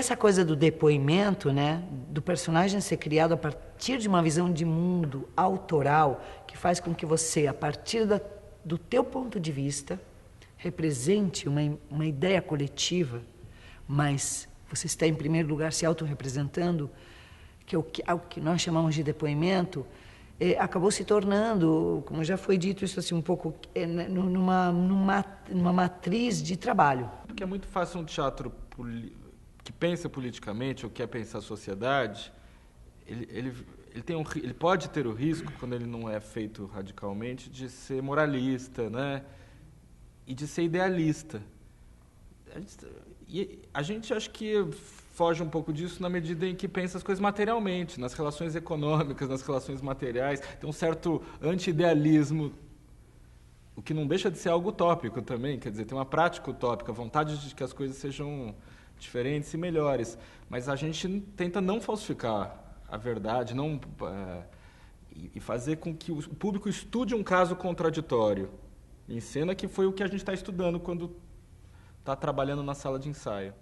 essa coisa do depoimento, né, do personagem ser criado a partir de uma visão de mundo autoral, que faz com que você, a partir do teu ponto de vista, represente uma ideia coletiva, mas você está, em primeiro lugar, se autorrepresentando, que é o que nós chamamos de depoimento, acabou se tornando, como já foi dito isso assim um pouco, numa matriz de trabalho. Porque é muito fácil um teatro que pensa politicamente ou quer pensar a sociedade, ele pode ter o risco, quando ele não é feito radicalmente, de ser moralista, né? E de ser idealista. E a gente acho que foge um pouco disso na medida em que pensa as coisas materialmente, nas relações econômicas, nas relações materiais. Tem um certo anti-idealismo, o que não deixa de ser algo utópico também, quer dizer, tem uma prática utópica, a vontade de que as coisas sejam diferentes e melhores. Mas a gente tenta não falsificar a verdade, e fazer com que o público estude um caso contraditório em cena, que foi o que a gente está estudando quando está trabalhando na sala de ensaio.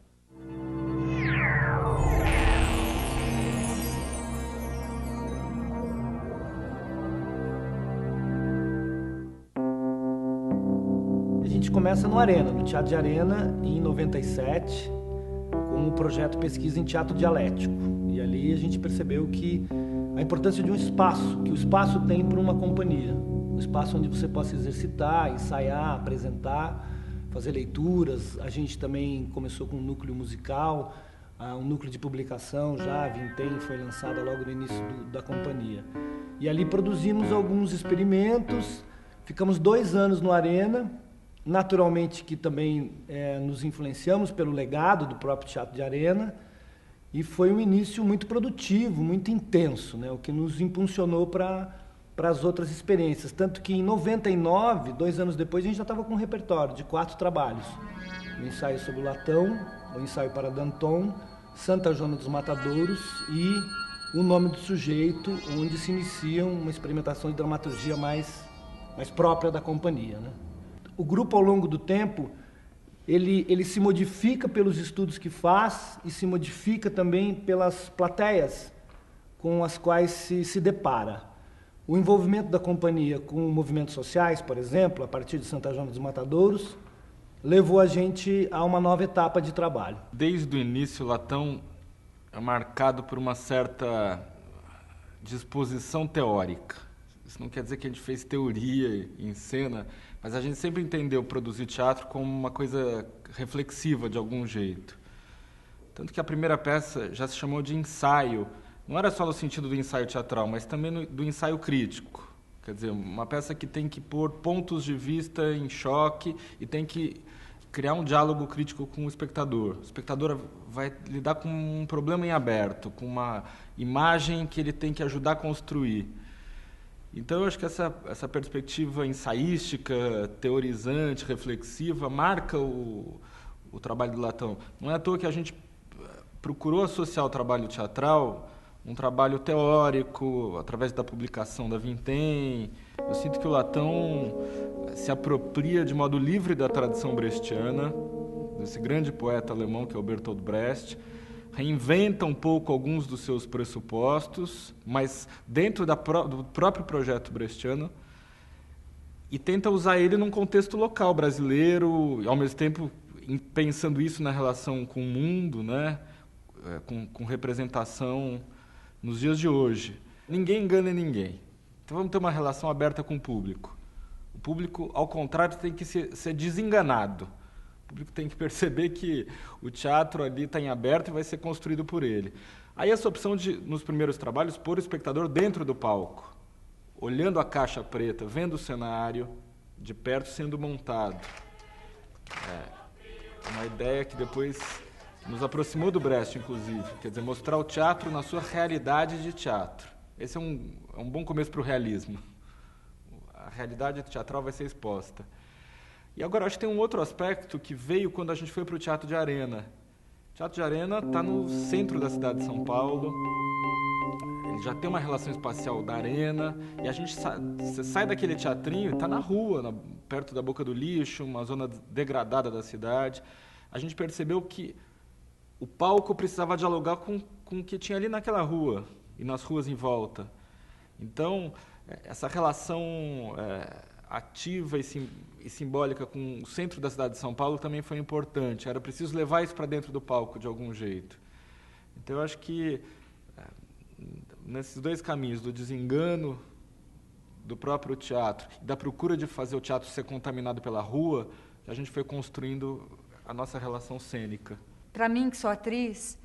A gente começa no Arena, no Teatro de Arena, em 97, com o projeto Pesquisa em Teatro Dialético. E ali a gente percebeu que a importância de um espaço, que o espaço tem para uma companhia. Um espaço onde você possa exercitar, ensaiar, apresentar, fazer leituras. A gente também começou com um núcleo musical, um núcleo de publicação já, a Vintém foi lançada logo no início da companhia. E ali produzimos alguns experimentos, ficamos 2 anos no Arena, naturalmente que também nos influenciamos pelo legado do próprio Teatro de Arena, e foi um início muito produtivo, muito intenso, né? O que nos impulsionou para as outras experiências. Tanto que em 99, 2 anos depois, a gente já estava com um repertório de 4 trabalhos. O ensaio sobre o Latão, o ensaio para Danton, Santa Joana dos Matadouros e O Nome do Sujeito, onde se inicia uma experimentação de dramaturgia mais própria da companhia, né? O grupo, ao longo do tempo, ele se modifica pelos estudos que faz e se modifica também pelas plateias com as quais se depara. O envolvimento da companhia com movimentos sociais, por exemplo, a partir de Santa Joana dos Matadouros, levou a gente a uma nova etapa de trabalho. Desde o início, o Latão é marcado por uma certa disposição teórica. Isso não quer dizer que a gente fez teoria em cena, mas a gente sempre entendeu produzir teatro como uma coisa reflexiva, de algum jeito. Tanto que a primeira peça já se chamou de ensaio. Não era só no sentido do ensaio teatral, mas também do ensaio crítico. Quer dizer, uma peça que tem que pôr pontos de vista em choque e tem que criar um diálogo crítico com o espectador. O espectador vai lidar com um problema em aberto, com uma imagem que ele tem que ajudar a construir. Então, eu acho que essa perspectiva ensaística, teorizante, reflexiva, marca o trabalho do Latão. Não é à toa que a gente procurou associar o trabalho teatral, um trabalho teórico, através da publicação da Vintém. Eu sinto que o Latão se apropria de modo livre da tradição brechtiana, desse grande poeta alemão que é o Bertolt Brecht, reinventa um pouco alguns dos seus pressupostos, mas dentro do próprio projeto brechtiano, e tenta usar ele num contexto local brasileiro, e ao mesmo tempo pensando isso na relação com o mundo, né? Com representação nos dias de hoje. Ninguém engana ninguém. Então vamos ter uma relação aberta com o público. O público, ao contrário, tem que ser desenganado. O público tem que perceber que o teatro ali está em aberto e vai ser construído por ele. Aí essa opção de, nos primeiros trabalhos, pôr o espectador dentro do palco, olhando a caixa preta, vendo o cenário de perto sendo montado. Uma ideia que depois nos aproximou do Brecht, inclusive. Quer dizer, mostrar o teatro na sua realidade de teatro. Esse é um bom começo para o realismo. A realidade teatral vai ser exposta. E agora, acho que tem um outro aspecto que veio quando a gente foi para o Teatro de Arena. O Teatro de Arena está no centro da cidade de São Paulo. Ele já tem uma relação espacial da Arena. E a gente você sai daquele teatrinho e está na rua, perto da Boca do Lixo, uma zona degradada da cidade. A gente percebeu que o palco precisava dialogar com o que tinha ali naquela rua e nas ruas em volta. Então, essa relação ativa e simbólica com o centro da cidade de São Paulo também foi importante. Era preciso levar isso para dentro do palco de algum jeito. Então, eu acho que nesses dois caminhos, do desengano do próprio teatro e da procura de fazer o teatro ser contaminado pela rua, a gente foi construindo a nossa relação cênica. Para mim, que sou atriz,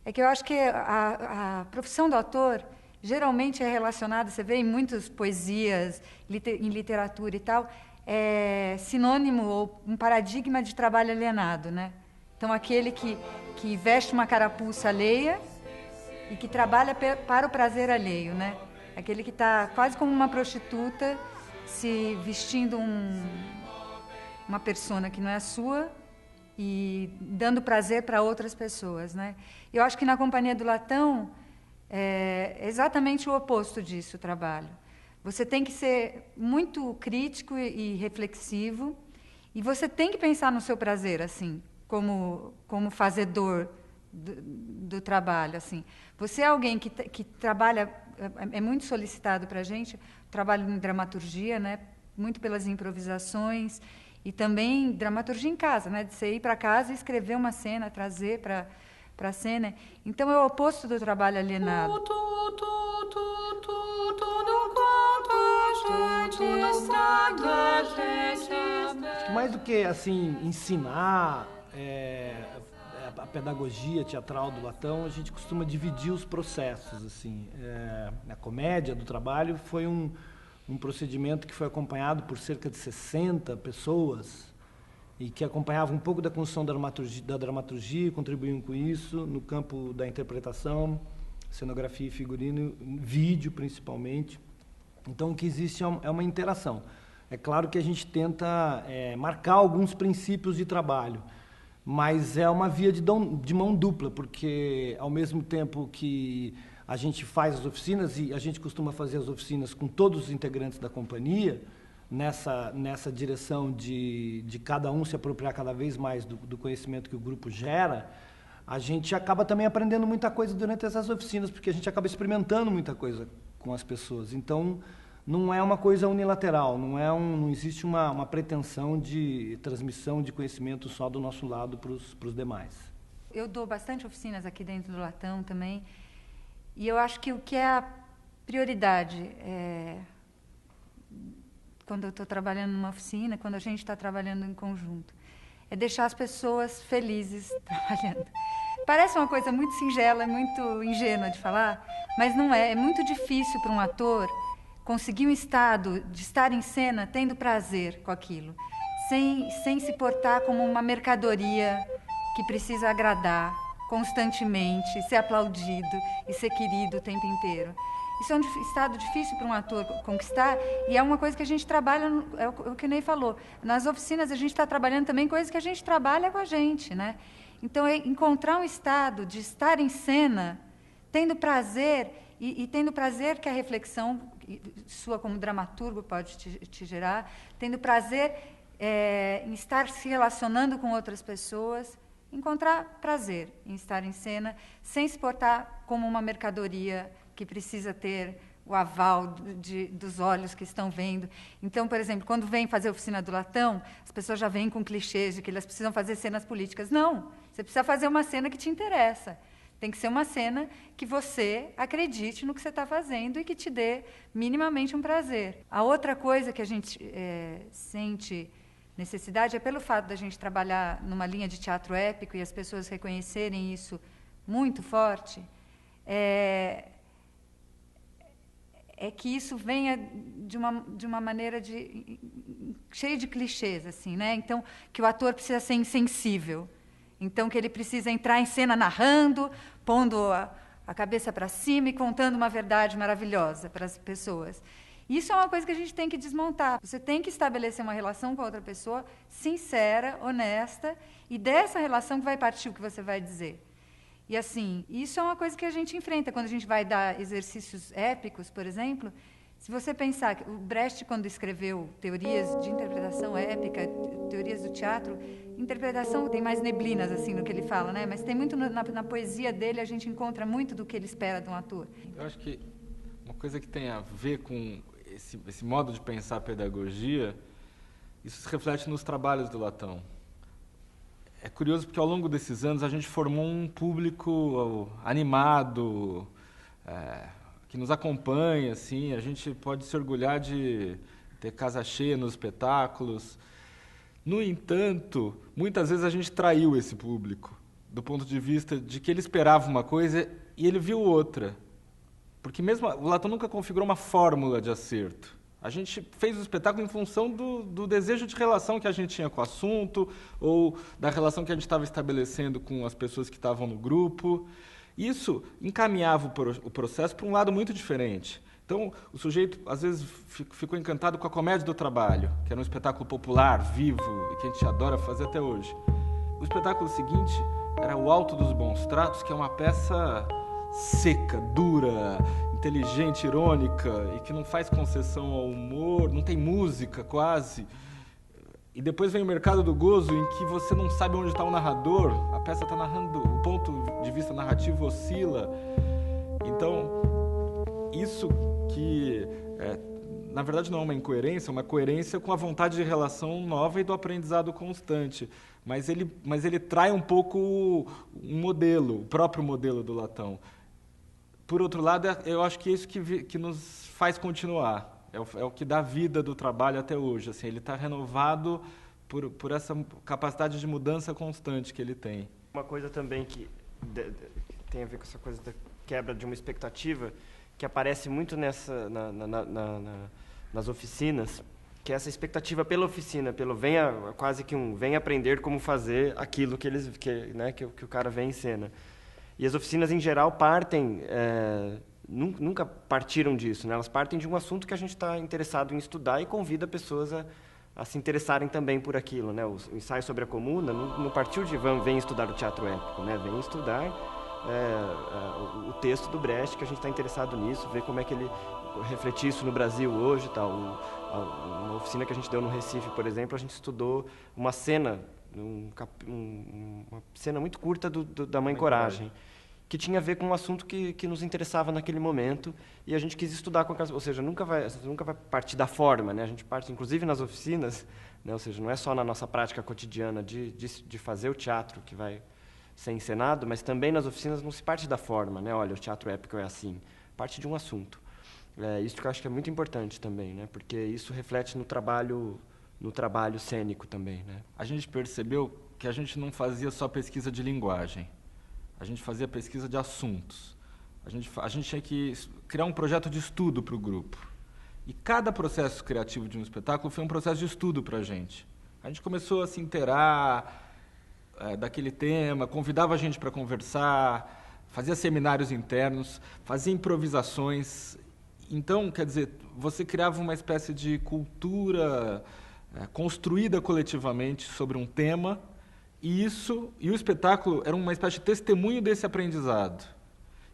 é que eu acho que a profissão do ator geralmente é relacionada, você vê em muitas poesias, em literatura e tal, é sinônimo ou um paradigma de trabalho alienado, né? Então, aquele que veste uma carapuça alheia e que trabalha para o prazer alheio, né? Aquele que está quase como uma prostituta, se vestindo uma persona que não é a sua e dando prazer para outras pessoas, né? Eu acho que na Companhia do Latão é exatamente o oposto disso o trabalho. Você tem que ser muito crítico e reflexivo, e você tem que pensar no seu prazer, assim, como fazedor do trabalho, assim. Você é alguém que trabalha, é muito solicitado para a gente, trabalho em dramaturgia, né? Muito pelas improvisações, e também dramaturgia em casa, né? De você ir para casa e escrever uma cena, trazer para a cena. Então, é o oposto do trabalho alienado. Acho que mais do que assim, ensinar a pedagogia teatral do Latão, a gente costuma dividir os processos. Assim. A comédia do trabalho foi um procedimento que foi acompanhado por cerca de 60 pessoas e que acompanhava um pouco da construção da dramaturgia, contribuíam com isso no campo da interpretação, cenografia e figurino, vídeo principalmente. Então, o que existe é uma interação. É claro que a gente tenta marcar alguns princípios de trabalho, mas é uma via de mão dupla, porque ao mesmo tempo que a gente faz as oficinas, e a gente costuma fazer as oficinas com todos os integrantes da companhia, nessa direção de cada um se apropriar cada vez mais do conhecimento que o grupo gera, a gente acaba também aprendendo muita coisa durante essas oficinas, porque a gente acaba experimentando muita coisa com as pessoas. Então, não é uma coisa unilateral, não existe uma pretensão de transmissão de conhecimento só do nosso lado para os demais. Eu dou bastante oficinas aqui dentro do Latão também, e eu acho que o que é a prioridade quando eu estou trabalhando numa oficina, quando a gente está trabalhando em conjunto, é deixar as pessoas felizes trabalhando. Parece uma coisa muito singela, muito ingênua de falar, mas não é. É muito difícil para um ator conseguir um estado de estar em cena tendo prazer com aquilo, sem se portar como uma mercadoria que precisa agradar constantemente, ser aplaudido e ser querido o tempo inteiro. Isso é um estado difícil para um ator conquistar, e é uma coisa que a gente trabalha, é o que o Ney falou. Nas oficinas a gente está trabalhando também coisas que a gente trabalha com a gente, né? Então, é encontrar um estado de estar em cena, tendo prazer, e tendo prazer que a reflexão sua como dramaturgo pode te gerar, tendo prazer em estar se relacionando com outras pessoas, encontrar prazer em estar em cena, sem se portar como uma mercadoria que precisa ter o aval dos olhos que estão vendo. Então, por exemplo, quando vem fazer a oficina do Latão, as pessoas já vêm com clichês de que elas precisam fazer cenas políticas. Não, você precisa fazer uma cena que te interessa. Tem que ser uma cena que você acredite no que você está fazendo e que te dê minimamente um prazer. A outra coisa que a gente sente necessidade é pelo fato da gente trabalhar numa linha de teatro épico e as pessoas reconhecerem isso muito forte, é que isso venha de uma maneira cheia de clichês, assim, né? Então, que o ator precisa ser insensível. Então, que ele precisa entrar em cena narrando, pondo a cabeça para cima e contando uma verdade maravilhosa para as pessoas. Isso é uma coisa que a gente tem que desmontar. Você tem que estabelecer uma relação com a outra pessoa sincera, honesta, e dessa relação que vai partir o que você vai dizer. E, assim, isso é uma coisa que a gente enfrenta quando a gente vai dar exercícios épicos, por exemplo. Se você pensar que o Brecht, quando escreveu teorias de interpretação épica, teorias do teatro, interpretação tem mais neblinas, assim, no que ele fala, né? Mas tem muito na poesia dele, a gente encontra muito do que ele espera de um ator. Eu acho que uma coisa que tem a ver com esse modo de pensar a pedagogia, isso se reflete nos trabalhos do Latão. É curioso porque ao longo desses anos a gente formou um público animado, que nos acompanha, assim, a gente pode se orgulhar de ter casa cheia nos espetáculos. No entanto, muitas vezes a gente traiu esse público, do ponto de vista de que ele esperava uma coisa e ele viu outra. Porque mesmo o Latão nunca configurou uma fórmula de acerto. A gente fez o espetáculo em função do desejo de relação que a gente tinha com o assunto, ou da relação que a gente estava estabelecendo com as pessoas que estavam no grupo. Isso encaminhava o processo para um lado muito diferente. Então, o sujeito, às vezes, ficou encantado com a Comédia do Trabalho, que era um espetáculo popular, vivo, e que a gente adora fazer até hoje. O espetáculo seguinte era O Alto dos Bons Tratos, que é uma peça seca, dura, inteligente, irônica, e que não faz concessão ao humor, não tem música quase. E depois vem o Mercado do Gozo, em que você não sabe onde está o narrador, a peça está narrando, o ponto de vista narrativo oscila. Então, isso que, na verdade, não é uma incoerência, é uma coerência com a vontade de relação nova e do aprendizado constante. Mas ele trai um pouco um modelo, o próprio modelo do Latão. Por outro lado, eu acho que é isso que nos faz continuar. É o que dá vida do trabalho até hoje. Assim, ele está renovado por essa capacidade de mudança constante que ele tem. Uma coisa também que tem a ver com essa coisa da quebra de uma expectativa, que aparece muito nas oficinas, que é essa expectativa pela oficina, quase que venha aprender como fazer aquilo que o cara vê em cena. E as oficinas, em geral, nunca partiram disso, né? Elas partem de um assunto que a gente está interessado em estudar e convida pessoas a se interessarem também por aquilo, né? O ensaio sobre a comuna não partiu de vem estudar o teatro épico, né? Vem estudar o texto do Brecht, que a gente está interessado nisso, ver como é que ele refletir isso no Brasil hoje, tal. Uma oficina que a gente deu no Recife, por exemplo, a gente estudou uma cena, uma cena muito curta da Mãe Coragem, que tinha a ver com um assunto que nos interessava naquele momento, e a gente quis estudar ou seja, nunca vai partir da forma, né? A gente parte, inclusive nas oficinas, né? Ou seja, não é só na nossa prática cotidiana de fazer o teatro que vai ser encenado, mas também nas oficinas não se parte da forma, né? Olha, o teatro épico é assim, parte de um assunto. Isso que eu acho que é muito importante também, né? Porque isso reflete no trabalho cênico também, né? A gente percebeu que a gente não fazia só pesquisa de linguagem. A gente fazia pesquisa de assuntos. A gente tinha que criar um projeto de estudo para o grupo. E cada processo criativo de um espetáculo foi um processo de estudo para a gente. A gente começou a se inteirar daquele tema, convidava a gente para conversar, fazia seminários internos, fazia improvisações. Então, quer dizer, você criava uma espécie de cultura construída coletivamente sobre um tema, e o espetáculo era uma espécie de testemunho desse aprendizado.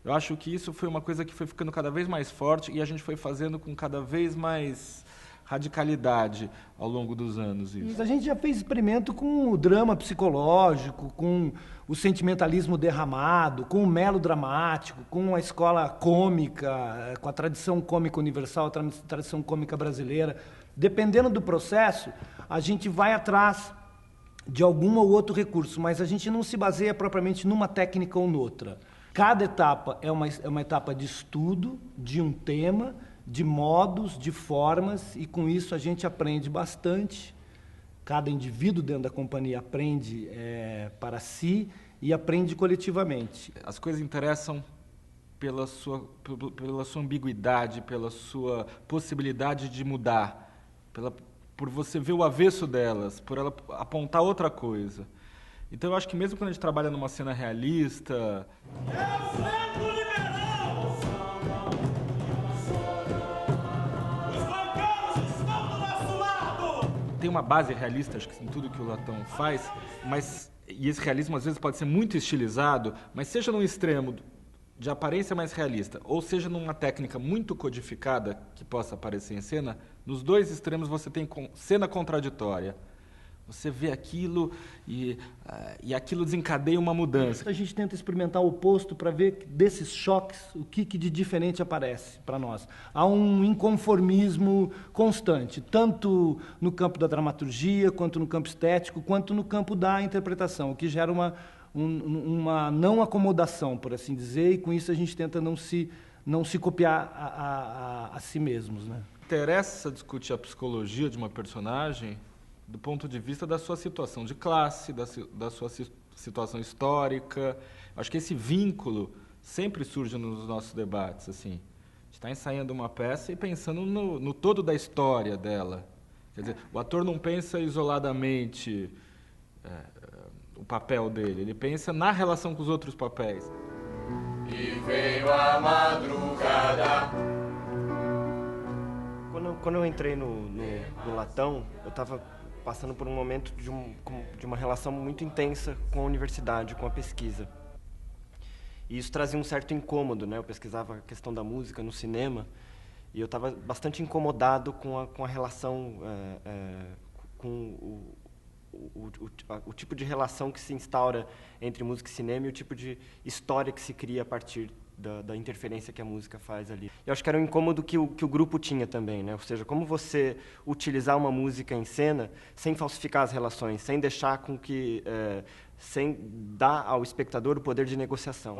Eu acho que isso foi uma coisa que foi ficando cada vez mais forte e a gente foi fazendo com cada vez mais radicalidade ao longo dos anos. Isso. A gente já fez experimento com o drama psicológico, com o sentimentalismo derramado, com o melodramático, com a escola cômica, com a tradição cômica universal, a tradição cômica brasileira. Dependendo do processo, a gente vai atrás de algum ou outro recurso, mas a gente não se baseia propriamente numa técnica ou noutra. Cada etapa é uma etapa de estudo, de um tema, de modos, de formas, e com isso a gente aprende bastante. Cada indivíduo dentro da companhia aprende para si e aprende coletivamente. As coisas interessam pela sua ambiguidade, pela sua possibilidade de mudar, por você ver o avesso delas, por ela apontar outra coisa. Então eu acho que mesmo quando a gente trabalha numa cena realista... Tem uma base realista, acho que em tudo que o Latão faz, e esse realismo às vezes pode ser muito estilizado, mas seja num extremo de aparência mais realista, ou seja numa técnica muito codificada que possa aparecer em cena, nos dois extremos você tem cena contraditória. Você vê aquilo e aquilo desencadeia uma mudança. A gente tenta experimentar o oposto para ver desses choques o que de diferente aparece para nós. Há um inconformismo constante, tanto no campo da dramaturgia, quanto no campo estético, quanto no campo da interpretação, o que gera uma não acomodação, por assim dizer, e com isso a gente tenta não se copiar a si mesmos, né? Interessa discutir a psicologia de uma personagem do ponto de vista da sua situação de classe, da sua situação histórica. Acho que esse vínculo sempre surge nos nossos debates. Assim. A gente está ensaiando uma peça e pensando no todo da história dela. Quer dizer, o ator não pensa isoladamente o papel dele, ele pensa na relação com os outros papéis. E veio a madrugada. Quando eu entrei no Latão, eu estava passando por um momento de uma relação muito intensa com a universidade, com a pesquisa. E isso trazia um certo incômodo, né? Eu pesquisava a questão da música no cinema e eu estava bastante incomodado com a relação, com o tipo de relação que se instaura entre música e cinema e o tipo de história que se cria a partir da interferência que a música faz ali. Eu acho que era um incômodo que o grupo tinha também, né? Ou seja, como você utilizar uma música em cena sem falsificar as relações, sem deixar com que... sem dar ao espectador o poder de negociação.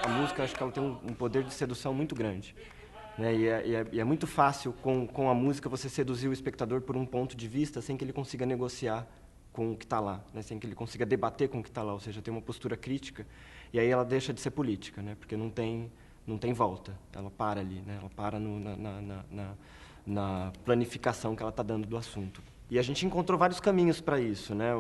A música, acho que ela tem um poder de sedução muito grande. Né? E é muito fácil, com a música, você seduzir o espectador por um ponto de vista sem que ele consiga negociar com o que está lá, né? Sem que ele consiga debater com o que está lá, ou seja, tem uma postura crítica, e aí ela deixa de ser política, né? Porque não tem volta, ela para ali, né? Ela para na planificação que ela está dando do assunto. E a gente encontrou vários caminhos para isso, né?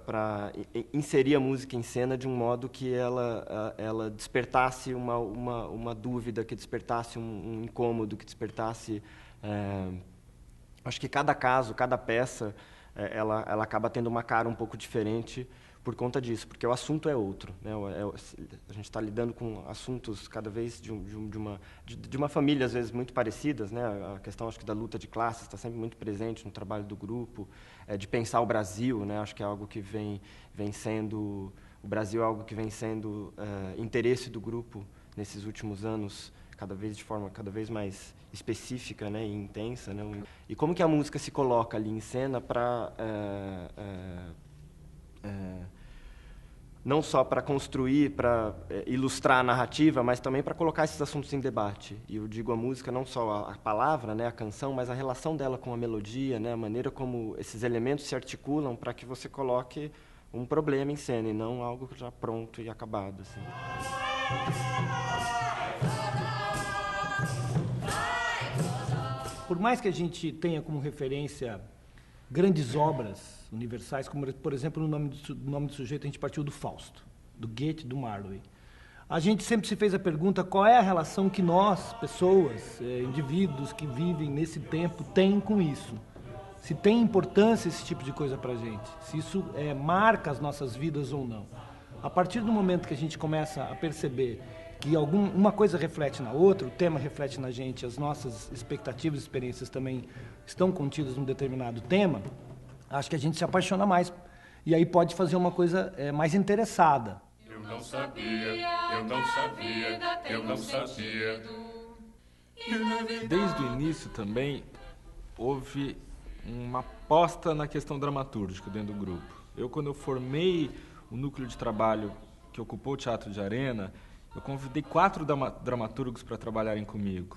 Para inserir a música em cena de um modo que ela despertasse uma dúvida, que despertasse um incômodo, que despertasse... acho que cada caso, cada peça, ela acaba tendo uma cara um pouco diferente por conta disso, porque o assunto é outro, né? A gente está lidando com assuntos cada vez de uma família, às vezes, muito parecidas, né? A questão, acho que, da luta de classes está sempre muito presente no trabalho do grupo, de pensar o Brasil, né? Acho que é algo que vem sendo... O Brasil é algo que vem sendo interesse do grupo nesses últimos anos, de forma cada vez mais específica, né, e intensa, né? E como que a música se coloca ali em cena para não só para construir, para ilustrar a narrativa, mas também para colocar esses assuntos em debate. E eu digo a música não só a palavra, né, a canção, mas a relação dela com a melodia, né, a maneira como esses elementos se articulam para que você coloque um problema em cena e não algo já pronto e acabado, assim. Por mais que a gente tenha como referência grandes obras universais, como, por exemplo, no nome do sujeito, a gente partiu do Fausto, do Goethe, do Marlowe. A gente sempre se fez a pergunta qual é a relação que nós, pessoas, indivíduos que vivem nesse tempo, têm com isso. Se tem importância esse tipo de coisa para a gente, se isso marca as nossas vidas ou não. A partir do momento que a gente começa a perceber que uma coisa reflete na outra, o tema reflete na gente, as nossas expectativas e experiências também estão contidas num determinado tema, acho que a gente se apaixona mais e aí pode fazer uma coisa mais interessada. Eu não sabia. Desde o início também houve uma aposta na questão dramatúrgica dentro do grupo. Quando eu formei o núcleo de trabalho que ocupou o Teatro de Arena, eu convidei 4 dramaturgos para trabalharem comigo.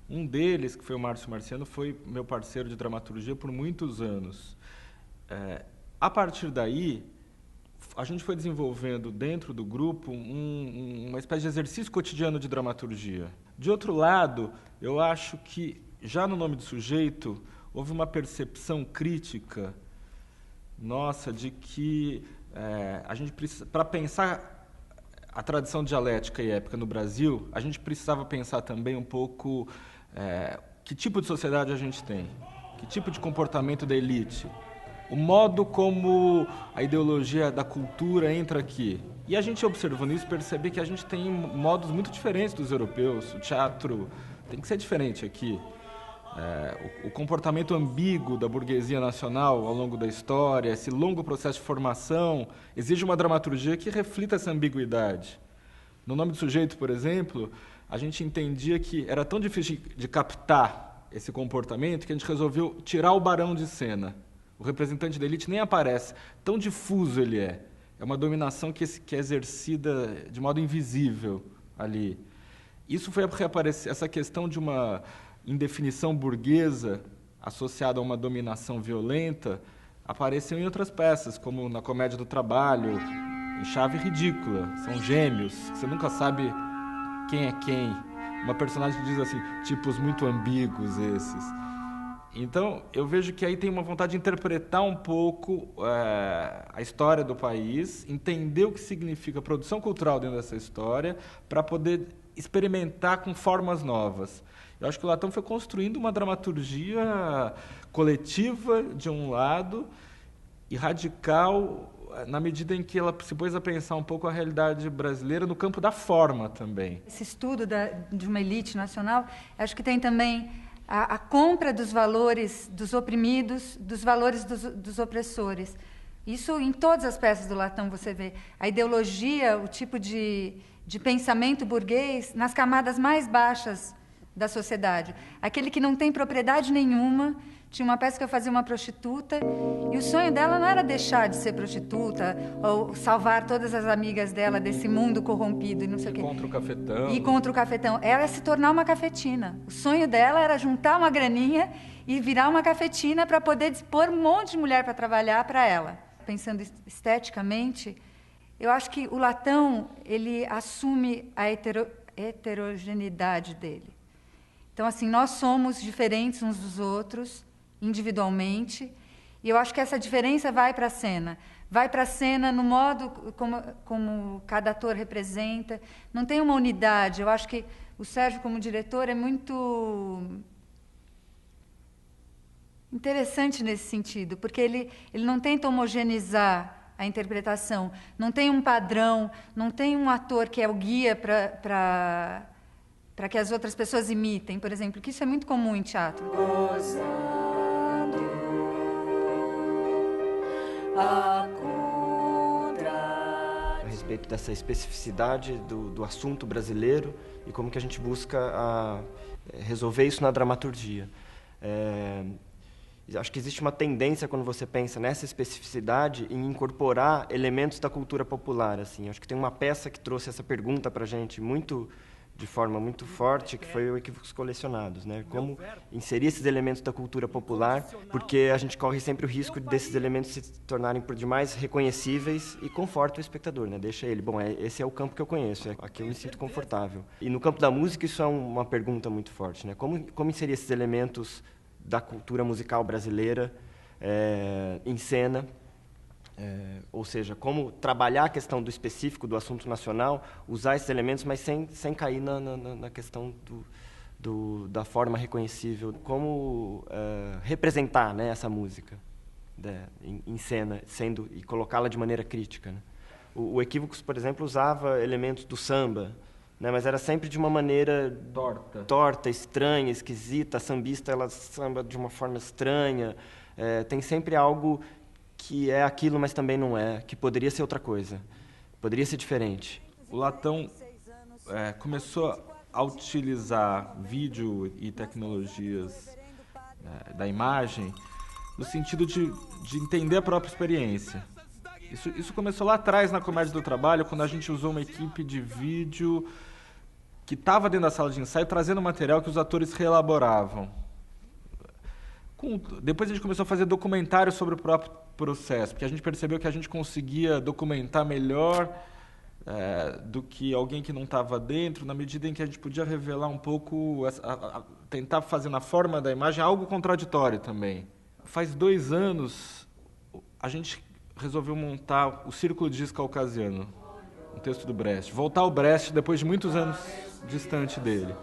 Um deles, que foi o Márcio Marciano, foi meu parceiro de dramaturgia por muitos anos. A partir daí, a gente foi desenvolvendo dentro do grupo uma espécie de exercício cotidiano de dramaturgia. De outro lado, eu acho que, já no nome do sujeito, houve uma percepção crítica nossa de que a gente precisa, para pensar a tradição dialética e épica no Brasil, a gente precisava pensar também um pouco que tipo de sociedade a gente tem, que tipo de comportamento da elite, o modo como a ideologia da cultura entra aqui. E a gente, observando isso, percebe que a gente tem modos muito diferentes dos europeus. O teatro tem que ser diferente aqui. O comportamento ambíguo da burguesia nacional ao longo da história, esse longo processo de formação, exige uma dramaturgia que reflita essa ambiguidade. No Nome do Sujeito, por exemplo, a gente entendia que era tão difícil de captar esse comportamento que a gente resolveu tirar o barão de cena. O representante da elite nem aparece, tão difuso ele é. É uma dominação que é exercida de modo invisível ali. Isso foi reaparecer, essa questão de uma indefinição burguesa associada a uma dominação violenta apareceu em outras peças, como na Comédia do Trabalho, em chave ridícula. São gêmeos, que você nunca sabe quem é quem. Uma personagem diz assim, tipos muito ambíguos esses. Então, eu vejo que aí tem uma vontade de interpretar um pouco a história do país, entender o que significa produção cultural dentro dessa história, para poder experimentar com formas novas. Eu acho que o Latão foi construindo uma dramaturgia coletiva, de um lado, e radical, na medida em que ela se pôs a pensar um pouco a realidade brasileira no campo da forma também. Esse estudo de uma elite nacional, acho que tem também a compra dos valores dos oprimidos, dos valores dos opressores. Isso em todas as peças do Latão você vê. A ideologia, o tipo de pensamento burguês nas camadas mais baixas da sociedade. Aquele que não tem propriedade nenhuma. Tinha uma peça que eu fazia uma prostituta e o sonho dela não era deixar de ser prostituta ou salvar todas as amigas dela desse mundo corrompido e não sei o quê. Contra o cafetão. E contra o cafetão. Ela ia se tornar uma cafetina. O sonho dela era juntar uma graninha e virar uma cafetina para poder dispor um monte de mulher para trabalhar para ela. Pensando esteticamente, eu acho que o Latão ele assume a heterogeneidade dele. Então, assim, nós somos diferentes uns dos outros, individualmente, e eu acho que essa diferença vai para a cena. Vai para a cena no modo como cada ator representa. Não tem uma unidade. Eu acho que o Sérgio, como diretor, é muito interessante nesse sentido, porque ele não tenta homogeneizar a interpretação. Não tem um padrão, não tem um ator que é o guia para que as outras pessoas imitem, por exemplo, que isso é muito comum em teatro. A respeito dessa especificidade do assunto brasileiro e como que a gente busca resolver isso na dramaturgia. Acho que existe uma tendência, quando você pensa nessa especificidade, em incorporar elementos da cultura popular. Assim. Acho que tem uma peça que trouxe essa pergunta para a gente de forma muito forte, que foi o Equívocos Colecionados, né? Como inserir esses elementos da cultura popular, porque a gente corre sempre o risco desses elementos se tornarem por demais reconhecíveis e conforta o espectador, né? Deixa ele, esse é o campo que eu conheço, aqui eu me sinto confortável. E no campo da música isso é uma pergunta muito forte, né? Como inserir esses elementos da cultura musical brasileira em cena? Ou seja, como trabalhar a questão do específico do assunto nacional, usar esses elementos, mas sem cair na questão da forma reconhecível. Como representar, né, essa música em cena e colocá-la de maneira crítica. Né? O Equívocos, por exemplo, usava elementos do samba, né, mas era sempre de uma maneira torta, estranha, esquisita. A sambista ela samba de uma forma estranha. Tem sempre algo que é aquilo, mas também não é, que poderia ser outra coisa, poderia ser diferente. O Latão começou a utilizar vídeo e tecnologias da imagem no sentido de entender a própria experiência. Isso começou lá atrás na Comédia do Trabalho, quando a gente usou uma equipe de vídeo que estava dentro da sala de ensaio trazendo material que os atores reelaboravam. Depois a gente começou a fazer documentários sobre o próprio processo, porque a gente percebeu que a gente conseguia documentar melhor do que alguém que não estava dentro, na medida em que a gente podia revelar um pouco, tentar fazer na forma da imagem algo contraditório também. Faz 2 anos, a gente resolveu montar o Círculo de Giz Caucasiano, um texto do Brecht. Voltar ao Brecht depois de muitos anos distante dele.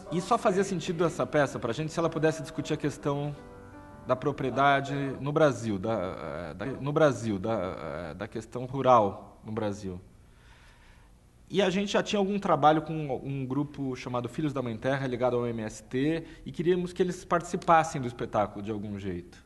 E só fazia sentido essa peça para a gente se ela pudesse discutir a questão da propriedade no Brasil, da questão rural no Brasil. E a gente já tinha algum trabalho com um grupo chamado Filhos da Mãe Terra, ligado ao MST, e queríamos que eles participassem do espetáculo de algum jeito.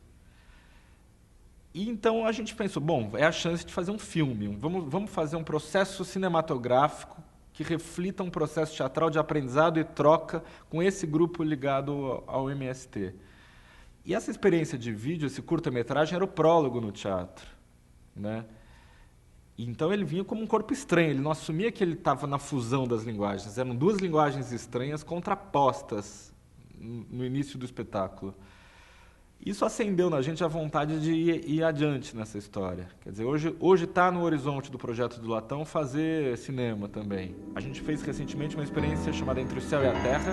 E então a gente pensou, bom, é a chance de fazer um filme, vamos fazer um processo cinematográfico que reflita um processo teatral de aprendizado e troca com esse grupo ligado ao MST. E essa experiência de vídeo, esse curta-metragem, era o prólogo no teatro, né? Então ele vinha como um corpo estranho, ele não assumia que ele estava na fusão das linguagens, eram duas linguagens estranhas contrapostas no início do espetáculo. Isso acendeu na gente a vontade de ir adiante nessa história. Quer dizer, hoje está no horizonte do projeto do Latão fazer cinema também. A gente fez recentemente uma experiência chamada Entre o Céu e a Terra,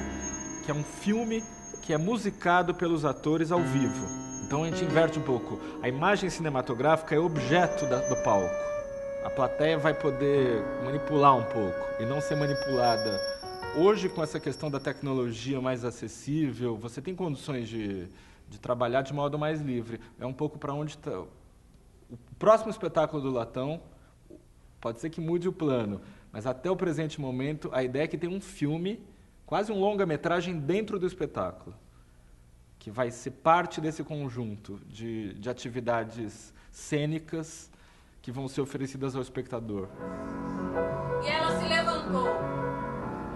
que é um filme que é musicado pelos atores ao vivo. Então a gente inverte um pouco. A imagem cinematográfica é objeto do palco. A plateia vai poder manipular um pouco e não ser manipulada. Hoje, com essa questão da tecnologia mais acessível, você tem condições de trabalhar de modo mais livre. É um pouco para onde está. O próximo espetáculo do Latão, pode ser que mude o plano, mas até o presente momento, a ideia é que tem um filme, quase um longa-metragem dentro do espetáculo, que vai ser parte desse conjunto de atividades cênicas que vão ser oferecidas ao espectador. E ela se levantou.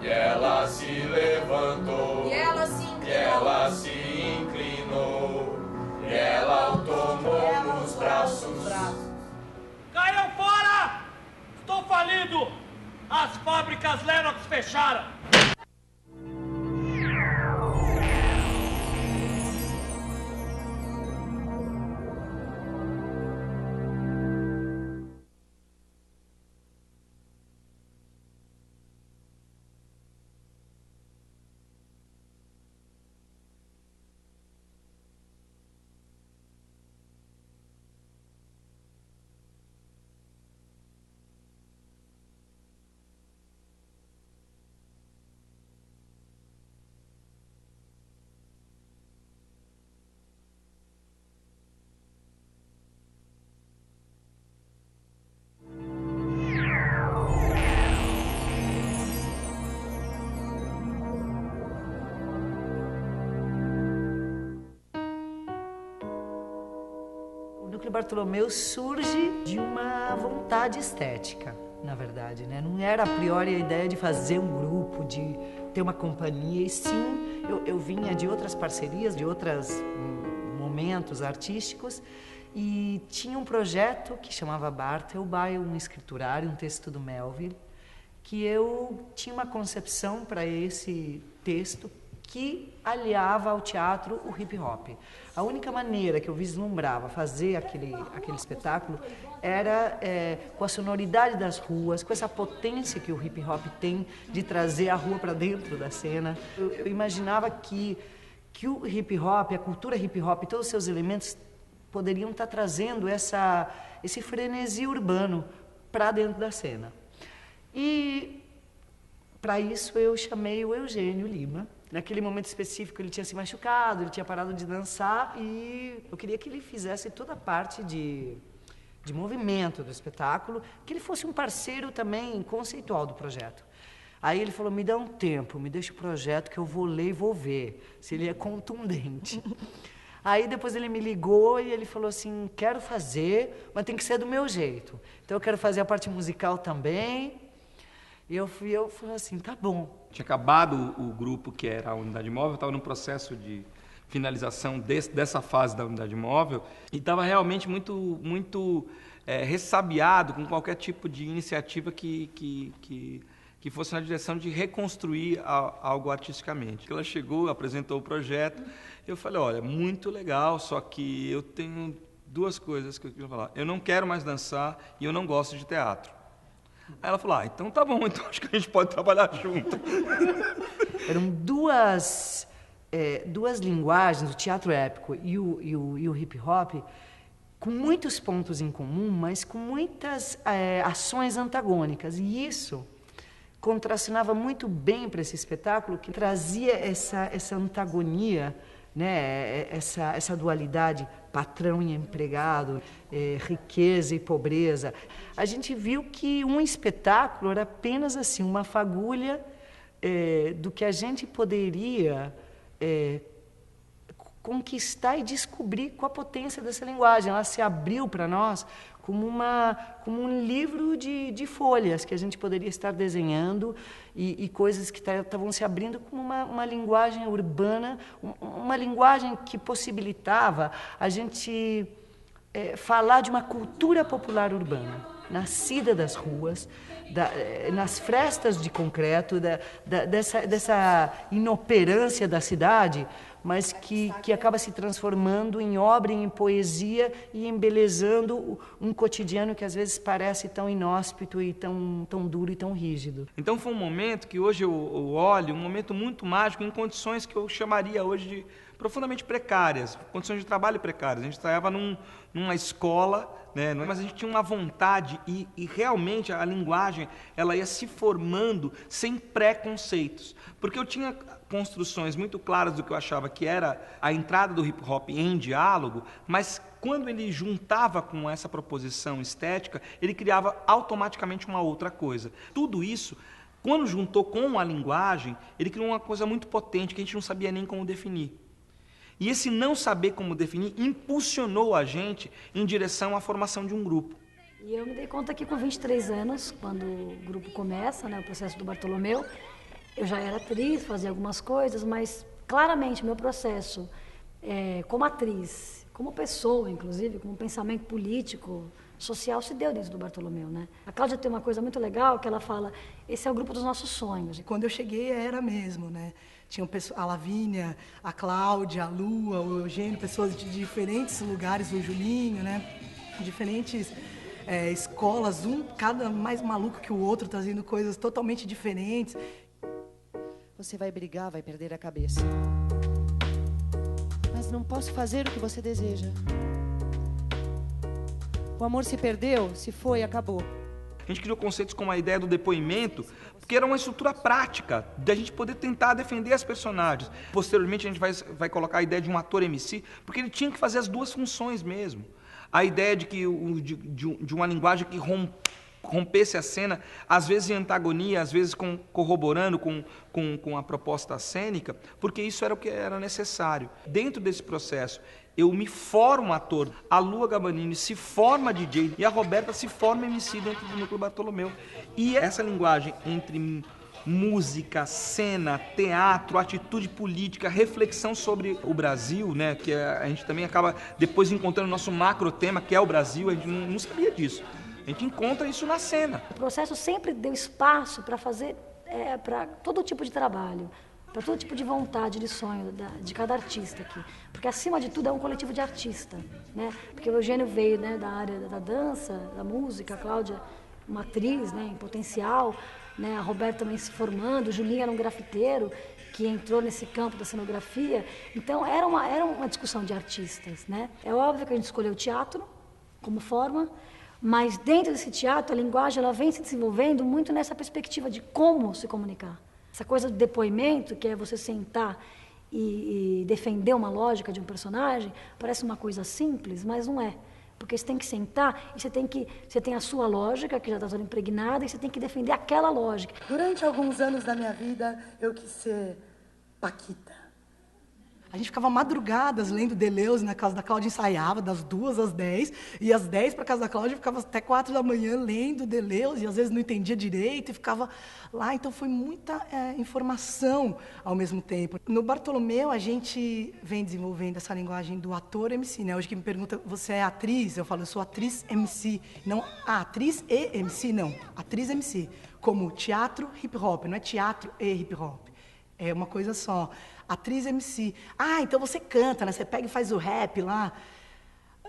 E ela se levantou. E ela se inclinou. E ela se inclinou. E ela o tomou nos braços. Caiam fora! Estou falido! As fábricas Lennox fecharam! Bartolomeu surge de uma vontade estética, na verdade, né? Não era a priori a ideia de fazer um grupo, de ter uma companhia, e sim, eu vinha de outras parcerias, de outros momentos artísticos, e tinha um projeto que chamava Bartleby, um escriturário, um texto do Melville, que eu tinha uma concepção para esse texto que aliava ao teatro o hip-hop. A única maneira que eu vislumbrava fazer aquele espetáculo era com a sonoridade das ruas, com essa potência que o hip-hop tem de trazer a rua para dentro da cena. Eu imaginava que o hip-hop, a cultura hip-hop, todos os seus elementos poderiam estar trazendo esse frenesi urbano para dentro da cena. E, para isso, eu chamei o Eugênio Lima. Naquele momento específico, ele tinha se machucado, ele tinha parado de dançar e eu queria que ele fizesse toda a parte de movimento do espetáculo, que ele fosse um parceiro também conceitual do projeto. Aí ele falou, me dá um tempo, me deixa o projeto que eu vou ler e vou ver se ele é contundente. Aí depois ele me ligou e ele falou assim, quero fazer, mas tem que ser do meu jeito. Então eu quero fazer a parte musical também. E eu falei assim, tá bom. Tinha acabado o grupo que era a unidade móvel, estava no processo de finalização dessa fase da unidade móvel e estava realmente muito ressabiado com qualquer tipo de iniciativa que fosse na direção de reconstruir algo artisticamente. Ela chegou, apresentou o projeto, eu falei, olha, muito legal, só que eu tenho duas coisas que eu queria falar. Eu não quero mais dançar e eu não gosto de teatro. Aí ela falou, então tá bom, então acho que a gente pode trabalhar junto. Eram duas linguagens, o teatro épico e o hip-hop, com muitos pontos em comum, mas com muitas ações antagônicas. E isso contracionava muito bem para esse espetáculo, que trazia essa antagonia né? Essa dualidade patrão e empregado, riqueza e pobreza. A gente viu que um espetáculo era apenas assim uma fagulha do que a gente poderia conquistar e descobrir com a potência dessa linguagem. Ela se abriu para nós como um livro de folhas que a gente poderia estar desenhando e coisas que estavam se abrindo como uma linguagem urbana, uma linguagem que possibilitava a gente falar de uma cultura popular urbana, nascida das ruas, nas frestas de concreto, dessa inoperância da cidade, mas que acaba se transformando em obra, em poesia e embelezando um cotidiano que às vezes parece tão inóspito e tão duro e tão rígido. Então foi um momento que hoje eu olho, um momento muito mágico em condições que eu chamaria hoje de profundamente precárias, condições de trabalho precárias. A gente trabalhava numa escola, né, mas a gente tinha uma vontade e realmente a linguagem ela ia se formando sem preconceitos, porque eu tinha construções muito claras do que eu achava que era a entrada do hip hop em diálogo, mas quando ele juntava com essa proposição estética, ele criava automaticamente uma outra coisa. Tudo isso, quando juntou com a linguagem, ele criou uma coisa muito potente que a gente não sabia nem como definir. E esse não saber como definir impulsionou a gente em direção à formação de um grupo. E eu me dei conta que com 23 anos, quando o grupo começa, né, o processo do Bartolomeu, eu já era atriz, fazia algumas coisas, mas claramente o meu processo como atriz, como pessoa, inclusive, como pensamento político, social, se deu dentro do Bartolomeu, né? A Cláudia tem uma coisa muito legal que ela fala, esse é o grupo dos nossos sonhos. Quando eu cheguei era mesmo, né? Tinham a Lavínia, a Cláudia, a Lua, o Eugênio, pessoas de diferentes lugares, o Julinho, né? Diferentes escolas, cada mais maluco que o outro, trazendo coisas totalmente diferentes. Você vai brigar, vai perder a cabeça. Mas não posso fazer o que você deseja. O amor se perdeu, se foi, acabou. A gente criou conceitos como a ideia do depoimento, porque era uma estrutura prática, de a gente poder tentar defender as personagens. Posteriormente, a gente vai colocar a ideia de um ator MC, porque ele tinha que fazer as duas funções mesmo. A ideia de uma linguagem que rompesse a cena, às vezes em antagonia, às vezes corroborando com a proposta cênica, porque isso era o que era necessário. Dentro desse processo, eu me formo ator, a Lua Gabanini se forma DJ e a Roberta se forma MC dentro do Núcleo Bartolomeu. E essa linguagem entre música, cena, teatro, atitude política, reflexão sobre o Brasil, né, que a gente também acaba depois encontrando o nosso macro tema, que é o Brasil, a gente não sabia disso. A gente encontra isso na cena. O processo sempre deu espaço para fazer para todo tipo de trabalho, para todo tipo de vontade, de sonho de cada artista aqui. Porque, acima de tudo, é um coletivo de artista, né? Porque o Eugênio veio, né, da área da dança, da música, a Cláudia, uma atriz, né, em potencial, né? A Roberta também se formando, o Julinho era um grafiteiro que entrou nesse campo da cenografia. Então, era uma discussão de artistas, né? É óbvio que a gente escolheu o teatro como forma, mas dentro desse teatro, a linguagem ela vem se desenvolvendo muito nessa perspectiva de como se comunicar. Essa coisa do depoimento, que é você sentar e defender uma lógica de um personagem, parece uma coisa simples, mas não é. Porque você tem que sentar e você tem a sua lógica, que já está toda impregnada, e você tem que defender aquela lógica. Durante alguns anos da minha vida, eu quis ser Paquita. A gente ficava madrugadas lendo Deleuze na casa da Cláudia, ensaiava das 2 às 10, e às 10 para casa da Cláudia ficava até 4 da manhã lendo Deleuze, e às vezes não entendia direito, e ficava lá. Então foi muita informação ao mesmo tempo. No Bartolomeu, a gente vem desenvolvendo essa linguagem do ator MC, né? Hoje que me pergunta, você é atriz? Eu falo, eu sou atriz MC. Não, atriz e MC, não. Atriz MC. Como teatro, hip hop, não é teatro e hip hop. É uma coisa só. Atriz MC. Ah, então você canta, né? Você pega e faz o rap lá.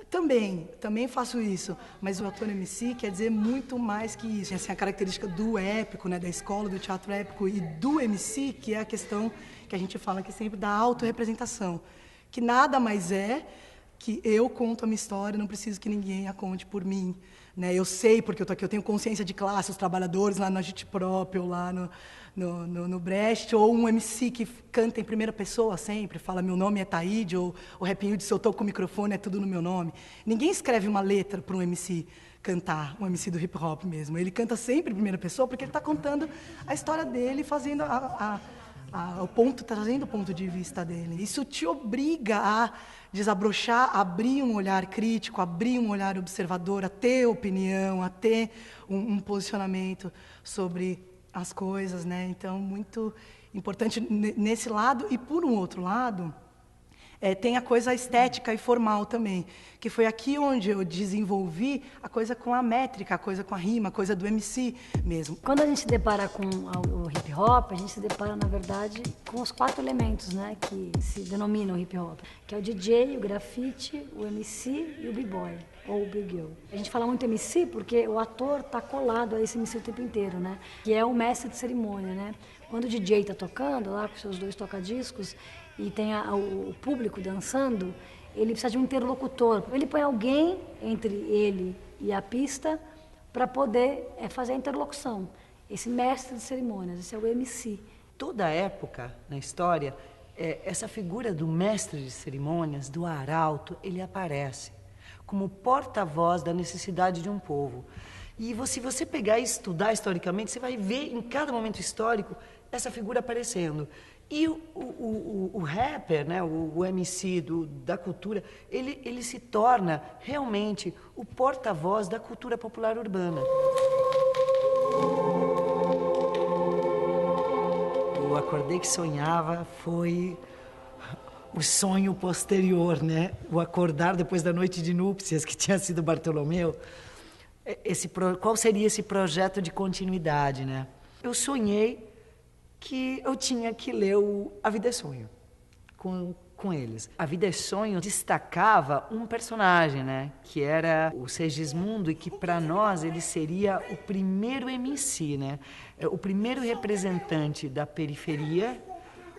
Também faço isso. Mas o ator MC quer dizer muito mais que isso. Assim, a característica do épico, né? Da escola do teatro épico e do MC, que é a questão que a gente fala aqui sempre da autorrepresentação. Que nada mais é que eu conto a minha história, não preciso que ninguém a conte por mim. Né? Eu sei, porque eu estou aqui, eu tenho consciência de classe, os trabalhadores lá no Agitprop, ou lá no Brecht, ou um MC que canta em primeira pessoa sempre, fala meu nome é Taíde, ou o Rapinho de se eu estou com o microfone é tudo no meu nome. Ninguém escreve uma letra para um MC cantar, um MC do hip-hop mesmo. Ele canta sempre em primeira pessoa porque ele está contando a história dele, fazendo trazendo o ponto de vista dele. Isso te obriga a desabrochar, abrir um olhar crítico, abrir um olhar observador, a ter opinião, a ter um posicionamento sobre as coisas, né? Então, muito importante nesse lado. E, por um outro lado, tem a coisa estética e formal também, que foi aqui onde eu desenvolvi a coisa com a métrica, a coisa com a rima, a coisa do MC mesmo. Quando a gente se depara com o hip-hop, a gente se depara, na verdade, com os 4 elementos, né, que se denominam hip-hop, que é o DJ, o grafite, o MC e o b-boy, ou o big girl. A gente fala muito MC porque o ator está colado a esse MC o tempo inteiro, né, que é o mestre de cerimônia, né. Quando o DJ está tocando, lá com seus 2 tocadiscos, e tem o público dançando, ele precisa de um interlocutor. Ele põe alguém entre ele e a pista para poder fazer a interlocução. Esse mestre de cerimônias, esse é o MC. Toda época na história, essa figura do mestre de cerimônias, do arauto, ele aparece como porta-voz da necessidade de um povo. E se você pegar e estudar historicamente, você vai ver em cada momento histórico essa figura aparecendo. E o rapper, né, o MC da cultura, ele se torna realmente o porta-voz da cultura popular urbana. O Acordei que Sonhava foi o sonho posterior, né? O acordar depois da noite de núpcias, que tinha sido Bartolomeu. Qual seria esse projeto de continuidade, né? Eu sonhei que eu tinha que ler A Vida é Sonho com eles. A Vida é Sonho destacava um personagem, né, que era o Segismundo, e que para nós ele seria o primeiro MC, né, o primeiro representante da periferia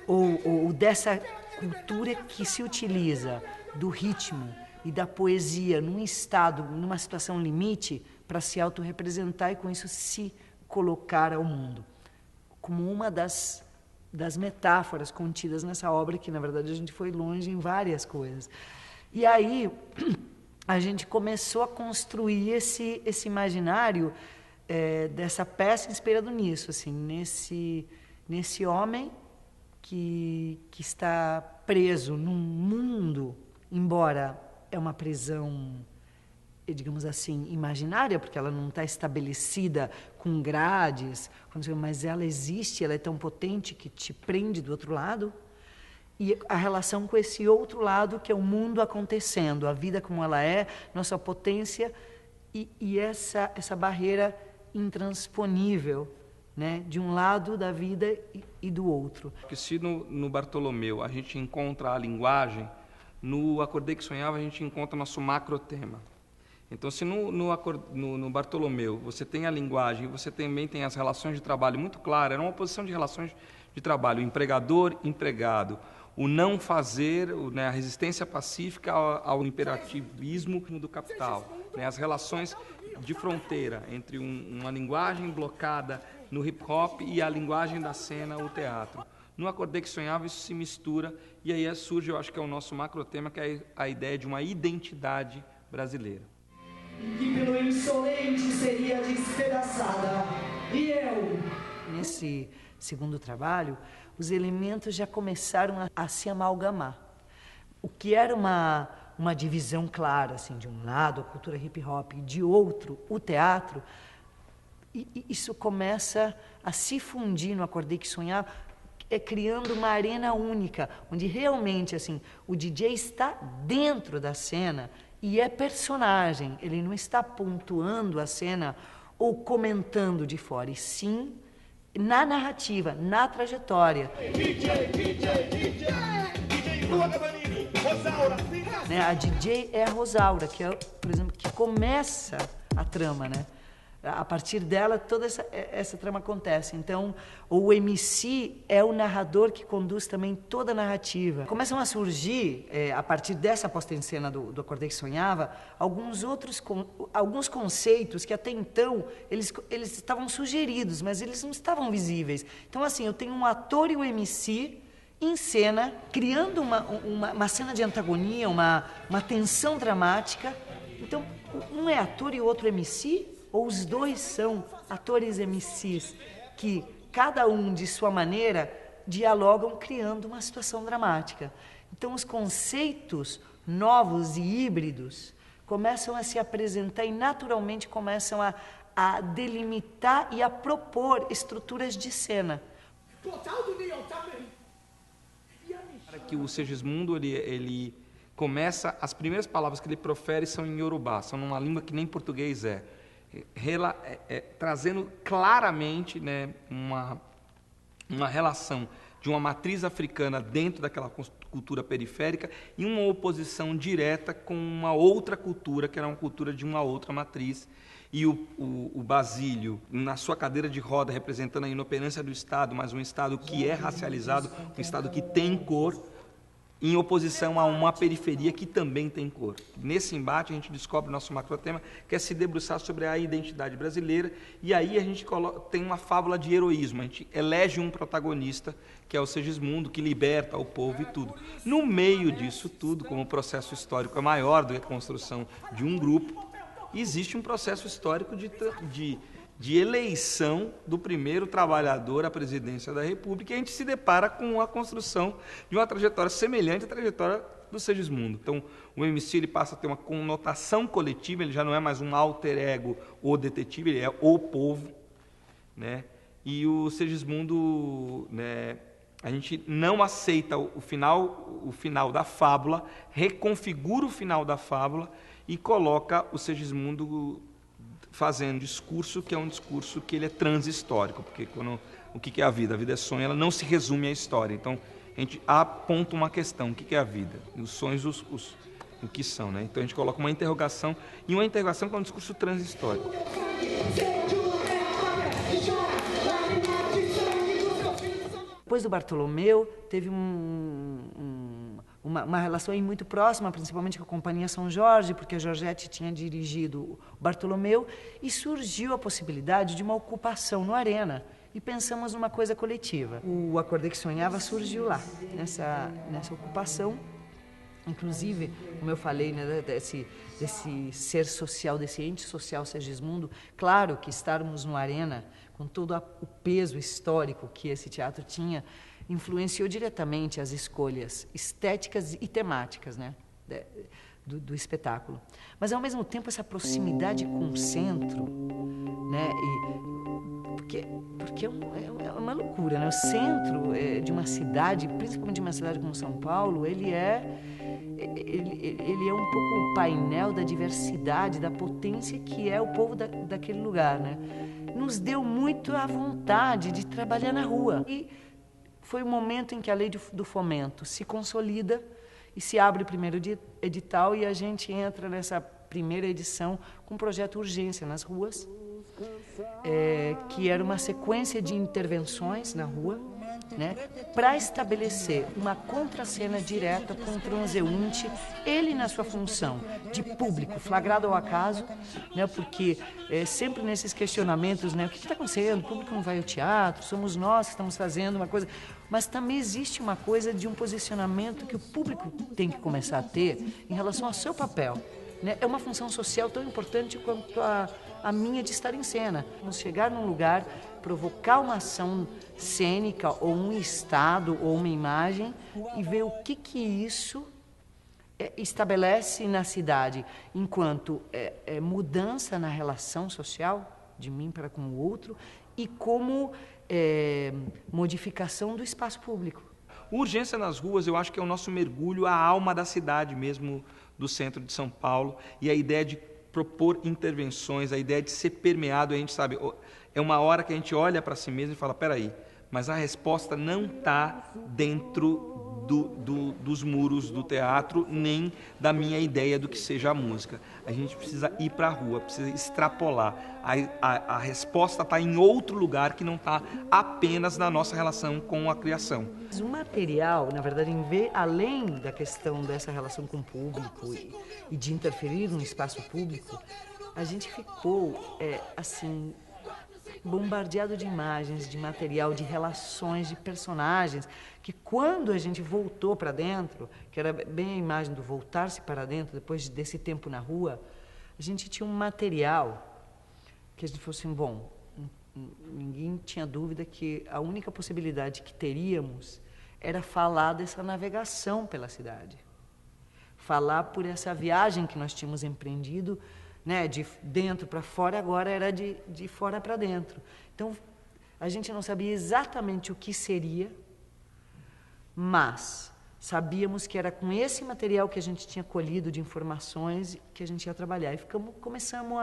ou dessa cultura que se utiliza do ritmo e da poesia numa situação limite para se autorrepresentar e com isso se colocar ao mundo, como uma das metáforas contidas nessa obra, que na verdade a gente foi longe em várias coisas. E aí a gente começou a construir esse imaginário dessa peça inspirado nisso, assim, nesse homem que está preso num mundo, embora é uma prisão, digamos assim, imaginária, porque ela não está estabelecida com grades, mas ela existe, ela é tão potente que te prende do outro lado, e a relação com esse outro lado, que é o mundo acontecendo, a vida como ela é, nossa potência, e essa barreira intransponível, né, de um lado da vida e do outro. Porque se no Bartolomeu a gente encontra a linguagem, no Acordei que Sonhava a gente encontra nosso macrotema. Então, se no Bartolomeu você tem a linguagem, você também tem as relações de trabalho muito claras, era uma posição de relações de trabalho, empregador-empregado, o não fazer, né, a resistência pacífica ao imperativismo do capital, né, as relações de fronteira entre uma linguagem blocada no hip-hop e a linguagem da cena, o teatro. No Acordei que Sonhava isso se mistura e aí surge, eu acho que é o nosso macrotema, que é a ideia de uma identidade brasileira. Que pelo insolente seria despedaçada, e eu... Nesse segundo trabalho, os elementos já começaram a se amalgamar. O que era uma divisão clara, assim, de um lado a cultura hip-hop e de outro o teatro, e isso começa a se fundir no Acordei que Sonhava, criando uma arena única, onde realmente assim, o DJ está dentro da cena e é personagem, ele não está pontuando a cena ou comentando de fora, e sim na narrativa, na trajetória. Né, a DJ é a Rosaura, que é, por exemplo, que começa a trama, né? A partir dela, toda essa trama acontece. Então, o MC é o narrador que conduz também toda a narrativa. Começam a surgir, a partir dessa posta em cena do Acordei que Sonhava, alguns conceitos que até então eles estavam sugeridos, mas eles não estavam visíveis. Então, assim, eu tenho um ator e um MC em cena, criando uma cena de antagonia, uma tensão dramática. Então, um é ator e o outro MC, ou os dois são atores MCs que, cada um de sua maneira, dialogam criando uma situação dramática. Então, os conceitos novos e híbridos começam a se apresentar e, naturalmente, começam a delimitar e a propor estruturas de cena. Que o Segismundo, ele começa, as primeiras palavras que ele profere são em Yorubá, são numa língua que nem português é. Trazendo claramente, né, uma relação de uma matriz africana dentro daquela cultura periférica e uma oposição direta com uma outra cultura, que era uma cultura de uma outra matriz. E o Basílio, na sua cadeira de roda, representando a inoperância do Estado, mas um Estado que é racializado, um Estado que tem cor, em oposição a uma periferia que também tem cor. Nesse embate, a gente descobre o nosso macrotema, que é se debruçar sobre a identidade brasileira, e aí a gente tem uma fábula de heroísmo, a gente elege um protagonista, que é o Segismundo, que liberta o povo e tudo. No meio disso tudo, como o processo histórico é maior do que a construção de um grupo, existe um processo histórico de eleição do primeiro trabalhador à presidência da República, e a gente se depara com a construção de uma trajetória semelhante à trajetória do Segismundo. Então, o MC ele passa a ter uma conotação coletiva, ele já não é mais um alter ego ou detetive, ele é o povo, né? E o Segismundo, né, a gente não aceita o final da fábula, reconfigura o final da fábula e coloca o Segismundo fazendo discurso que é um discurso que ele é transhistórico, porque o que é a vida? A vida é sonho, ela não se resume à história. Então, a gente aponta uma questão, o que é a vida? E os sonhos, o que são, né? Então, a gente coloca uma interrogação, e uma interrogação que é um discurso transhistórico. Depois do Bartolomeu, teve uma relação aí muito próxima, principalmente com a Companhia São Jorge, porque a Georgette tinha dirigido o Bartolomeu, e surgiu a possibilidade de uma ocupação no Arena, e pensamos numa coisa coletiva. O Acordei que Sonhava surgiu lá, nessa ocupação. Inclusive, como eu falei, né, desse ser social, desse ente social Segismundo, claro que estarmos no Arena, com todo o peso histórico que esse teatro tinha, influenciou diretamente as escolhas estéticas e temáticas, né, do espetáculo. Mas, ao mesmo tempo, essa proximidade com o centro, né, porque é uma loucura, né? O centro de uma cidade, principalmente de uma cidade como São Paulo, ele é um pouco o painel da diversidade, da potência que é o povo daquele lugar, né? Nos deu muito a vontade de trabalhar na rua. E foi o momento em que a lei do fomento se consolida e se abre o primeiro edital, e a gente entra nessa primeira edição com um projeto Urgência nas ruas, que era uma sequência de intervenções na rua, né, para estabelecer uma contracena direta com o transeunte, ele na sua função de público, flagrado ao acaso, né, porque sempre nesses questionamentos, né, o que está acontecendo? O público não vai ao teatro, somos nós que estamos fazendo uma coisa, mas também existe uma coisa de um posicionamento que o público tem que começar a ter em relação ao seu papel. Né? É uma função social tão importante quanto a minha de estar em cena. Vamos chegar num lugar, provocar uma ação cênica, ou um estado, ou uma imagem, e ver o que isso estabelece na cidade, enquanto mudança na relação social, de mim para com o outro, e como modificação do espaço público. Urgência nas ruas, eu acho que é o nosso mergulho à alma da cidade mesmo, do centro de São Paulo, e a ideia de propor intervenções, a ideia de ser permeado, a gente sabe, é uma hora que a gente olha para si mesmo e fala, peraí, mas a resposta não está dentro dos muros do teatro, nem da minha ideia do que seja a música. A gente precisa ir para a rua, precisa extrapolar. A resposta está em outro lugar que não está apenas na nossa relação com a criação. O material, na verdade, além da questão dessa relação com o público e de interferir no espaço público, a gente ficou, assim, bombardeado de imagens, de material, de relações, de personagens, que quando a gente voltou para dentro, que era bem a imagem do voltar-se para dentro, depois desse tempo na rua, a gente tinha um material que a gente falou assim, bom, ninguém tinha dúvida que a única possibilidade que teríamos era falar dessa navegação pela cidade. Falar por essa viagem que nós tínhamos empreendido, né, de dentro para fora, agora era de fora para dentro. Então, a gente não sabia exatamente o que seria, mas sabíamos que era com esse material que a gente tinha colhido de informações que a gente ia trabalhar. E começamos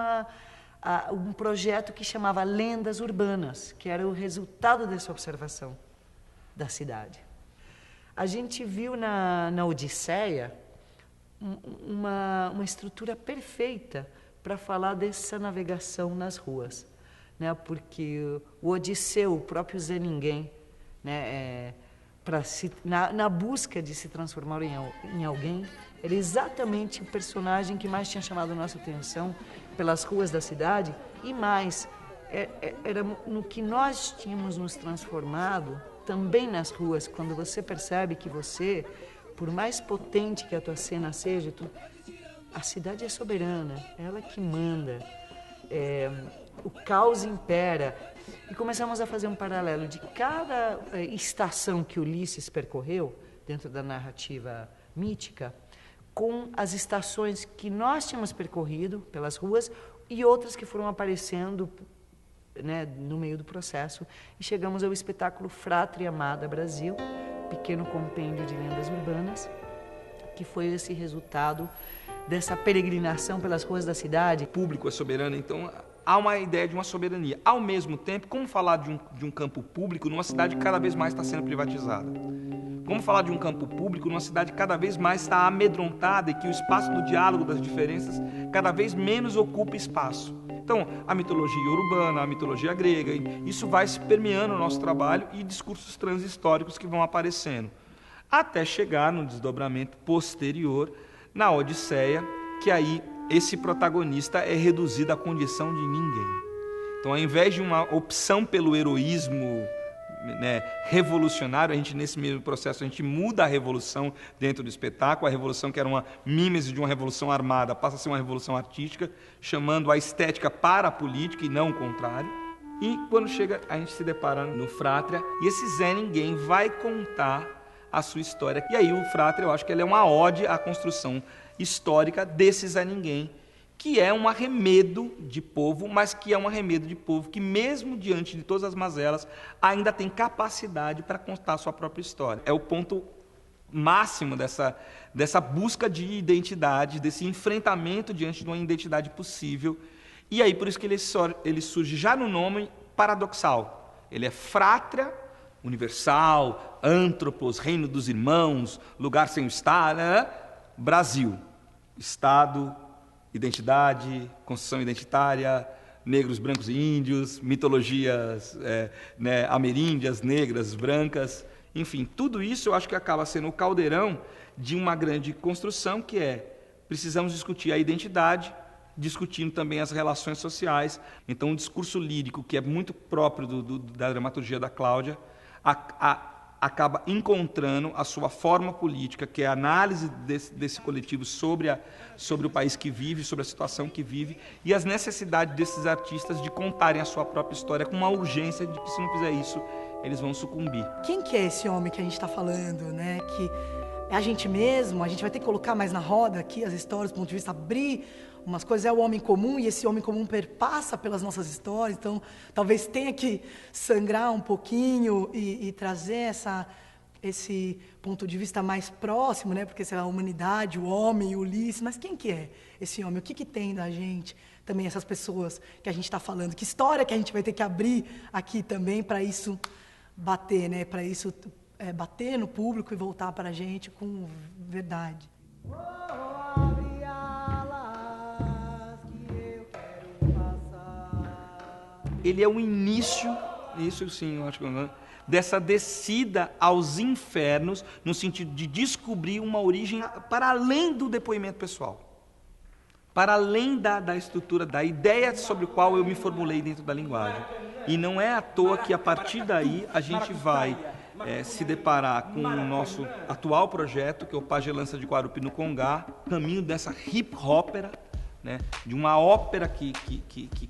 um projeto que chamava Lendas Urbanas, que era o resultado dessa observação da cidade. A gente viu na Odisseia uma estrutura perfeita para falar dessa navegação nas ruas, né? Porque o Odisseu, o próprio Zé Ninguém, né, na busca de se transformar em alguém, era exatamente o personagem que mais tinha chamado a nossa atenção pelas ruas da cidade, e mais, era no que nós tínhamos nos transformado, também nas ruas, quando você percebe que você, por mais potente que a tua cena seja, a cidade é soberana, ela que manda, o caos impera. E começamos a fazer um paralelo de cada estação que Ulisses percorreu, dentro da narrativa mítica, com as estações que nós tínhamos percorrido pelas ruas e outras que foram aparecendo, né, no meio do processo. E chegamos ao espetáculo Frátria Amada Brasil, pequeno compêndio de lendas urbanas, que foi esse resultado dessa peregrinação pelas ruas da cidade. O público é soberano, então há uma ideia de uma soberania. Ao mesmo tempo, como falar de um campo público numa cidade que cada vez mais está sendo privatizada? Como falar de um campo público numa cidade que cada vez mais está amedrontada e que o espaço do diálogo das diferenças cada vez menos ocupa espaço? Então, a mitologia urbana, a mitologia grega, isso vai se permeando no nosso trabalho e discursos transhistóricos que vão aparecendo, até chegar no desdobramento posterior, na Odisseia, que aí esse protagonista é reduzido à condição de ninguém. Então, ao invés de uma opção pelo heroísmo, né, revolucionário, a gente, nesse mesmo processo, a gente muda a revolução dentro do espetáculo. A revolução, que era uma mímese de uma revolução armada, passa a ser uma revolução artística, chamando a estética para a política e não o contrário. E quando chega, a gente se depara no Frátria, e esse Zé Ninguém vai contar a sua história. E aí o Frátria, eu acho que ele é uma ode à construção histórica desse Zé Ninguém, que é um arremedo de povo, mas que é um arremedo de povo que, mesmo diante de todas as mazelas, ainda tem capacidade para contar a sua própria história. É o ponto máximo dessa busca de identidade, desse enfrentamento diante de uma identidade possível. E aí, por isso que ele surge já no nome paradoxal. Ele é Frátria, universal, antropos, reino dos irmãos, lugar sem o Estado, né? Brasil, Estado, identidade, construção identitária, negros, brancos e índios, mitologias ameríndias, negras, brancas, enfim, tudo isso eu acho que acaba sendo o caldeirão de uma grande construção, que precisamos discutir a identidade, discutindo também as relações sociais. Então, um discurso lírico que é muito próprio da dramaturgia da Cláudia, acaba encontrando a sua forma política, que é a análise desse coletivo sobre o país que vive, sobre a situação que vive, e as necessidades desses artistas de contarem a sua própria história com uma urgência de que, se não fizer isso, eles vão sucumbir. Quem que é esse homem que a gente está falando, né? Que é a gente mesmo, a gente vai ter que colocar mais na roda aqui as histórias, do ponto de vista, abrir umas coisas, é o homem comum, e esse homem comum perpassa pelas nossas histórias, então talvez tenha que sangrar um pouquinho e trazer esse ponto de vista mais próximo, né? Porque, sei lá, a humanidade, o homem, o Ulisses, mas quem que é esse homem? O que tem da gente, também essas pessoas que a gente está falando? Que história que a gente vai ter que abrir aqui também para isso bater, né? Para isso bater no público e voltar para a gente com verdade. Ele é o início, isso sim, eu acho que dessa descida aos infernos, no sentido de descobrir uma origem para além do depoimento pessoal, para além da estrutura, da ideia sobre a qual eu me formulei dentro da linguagem. E não é à toa que, a partir daí, a gente vai se deparar com o nosso atual projeto, que é o Pagelança de Guarupi no Congá, caminho dessa hip-hopera, né, de uma ópera que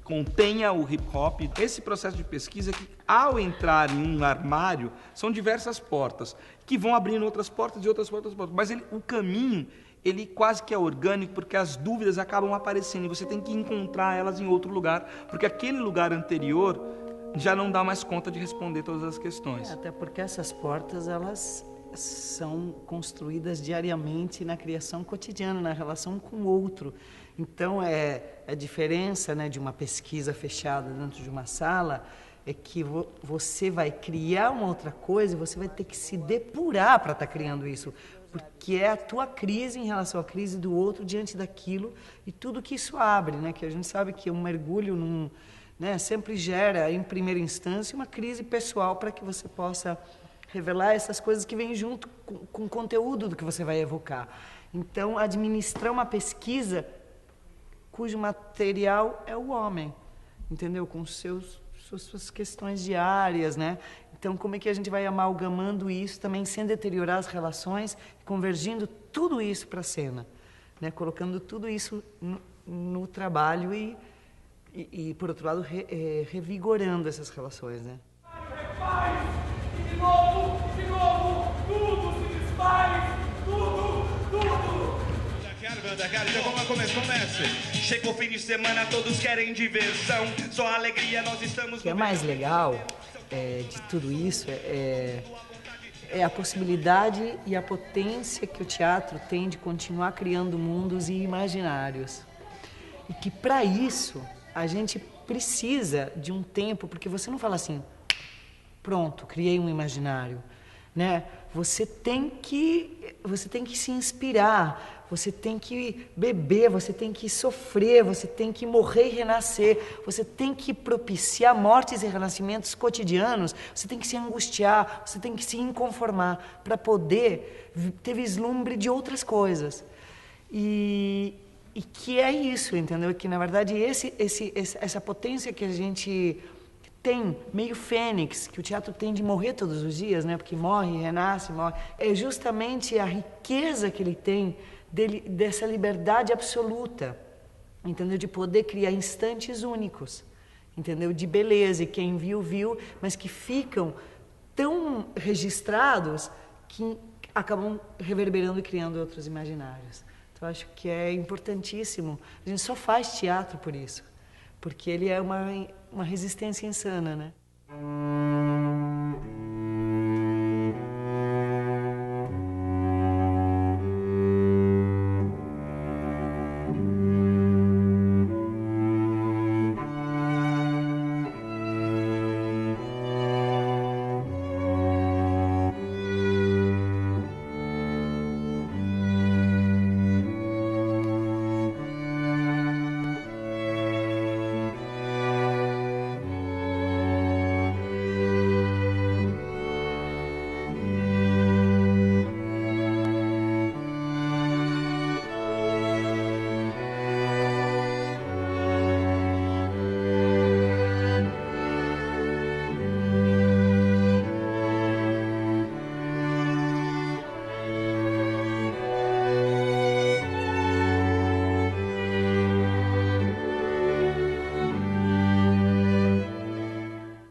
contenha o hip-hop. Esse processo de pesquisa que, ao entrar em um armário, são diversas portas, que vão abrindo outras portas e outras portas, mas o caminho, ele quase que é orgânico, porque as dúvidas acabam aparecendo e você tem que encontrar elas em outro lugar, porque aquele lugar anterior já não dá mais conta de responder todas as questões. Até porque essas portas, elas são construídas diariamente na criação cotidiana, na relação com o outro. Então, a diferença, né, de uma pesquisa fechada dentro de uma sala é que você vai criar uma outra coisa e você vai ter que se depurar para estar criando isso, porque é a tua crise em relação à crise do outro diante daquilo e tudo que isso abre, né? Que a gente sabe que um mergulho sempre gera, em primeira instância, uma crise pessoal para que você possa revelar essas coisas que vêm junto com o conteúdo do que você vai evocar. Então, administrar uma pesquisa cujo material é o homem, entendeu? Com suas questões diárias, né? Então, como é que a gente vai amalgamando isso também, sem deteriorar as relações, convergindo tudo isso para a cena, né? Colocando tudo isso no trabalho e, por outro lado, revigorando essas relações, né? E de novo, tudo se desfaz, tudo. Comece. Chegou o fim de semana, todos querem diversão, só alegria, nós estamos... O que é mais legal de tudo isso é a possibilidade e a potência que o teatro tem de continuar criando mundos e imaginários. E que, para isso, a gente precisa de um tempo, porque você não fala assim, pronto, criei um imaginário, né? Você tem que se inspirar, você tem que beber, você tem que sofrer, você tem que morrer e renascer, você tem que propiciar mortes e renascimentos cotidianos, você tem que se angustiar, você tem que se inconformar para poder ter vislumbre de outras coisas. E que é isso, entendeu? Que, na verdade, essa potência que a gente tem, meio fênix, que o teatro tem de morrer todos os dias, né? Porque morre, renasce, morre. É justamente a riqueza que ele tem dessa liberdade absoluta, entendeu? De poder criar instantes únicos, entendeu? De beleza, e quem viu, viu, mas que ficam tão registrados que acabam reverberando e criando outros imaginários. Então, acho que é importantíssimo. A gente só faz teatro por isso, porque ele é uma resistência insana, né?